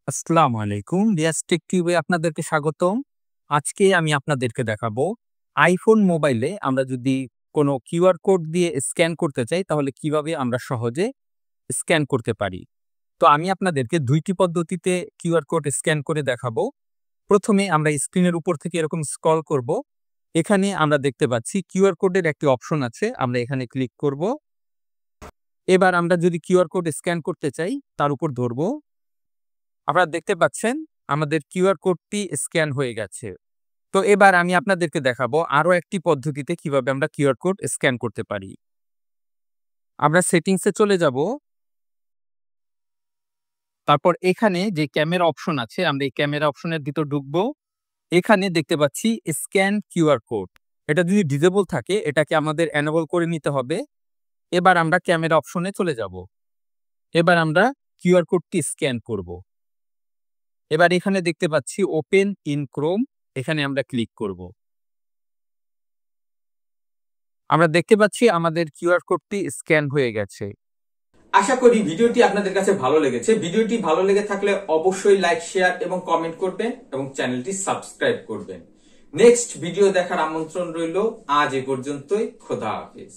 আসসালামু আলাইকুম। রিয়াজ টেক টিউবে আপনাদেরকে স্বাগতম। আজকে আমি আপনাদেরকে দেখাবো আইফোন মোবাইলে আমরা যদি কোনো কিউআর কোড দিয়ে স্ক্যান করতে চাই তাহলে কিভাবে আমরা সহজে স্ক্যান করতে পারি। তো আমি আপনাদেরকে ২ টি পদ্ধতিতে কিউআর কোড স্ক্যান করে দেখাবো। ১ম এ আমরা স্ক্রিনের উপর থেকে এরকম স্ক্রল করব। এখানে আমরা দেখতে পাচ্ছি কিউআর কোডের একটি অপশন আছে। আমরা এখানে ক্লিক করব। এবার আমরা যদি কিউআর কোড স্ক্যান করতে চাই তার উপর ধরব। আপনারা দেখতে পাচ্ছেন আমাদের কিউআর কোডটি স্ক্যান হয়ে গেছে। তো এবার আমি আপনাদেরকে দেখাবো আরো একটি পদ্ধতিতে কিভাবে আমরা কিউআর কোড স্ক্যান করতে পারি। আমরা সেটিংসে চলে যাব। তারপর এখানে যে ক্যামেরা অপশন আছে আমরা এই ক্যামেরা অপশনের ভিতর ঢুকবো। এখানে দেখতে পাচ্ছি স্ক্যান কিউআর কোড। এটা যদি ডিসেবল থাকে এটাকে আমাদের এনেবল করে নিতে হবে। এবার আমরা ক্যামেরা অপশনে চলে যাব। এবার আমরা কিউআর কোডটি স্ক্যান করব। এবার এখানে দেখতে পাচ্ছি ওপেন ইন ক্রোম, এখানে আমরা ক্লিক করব। আমরা দেখতে পাচ্ছি আমাদের কিউআর কোডটি স্ক্যান হয়ে গেছে। আশা করি ভিডিওটি আপনাদের কাছে ভালো লেগেছে। ভিডিওটি ভালো লেগে থাকলে অবশ্যই লাইক, শেয়ার এবং কমেন্ট করবেন এবং চ্যানেলটি সাবস্ক্রাইব করবেন। নেক্সট ভিডিও দেখার আমন্ত্রণ রইল। আজ এ পর্যন্তই। খোদা হাফেজ।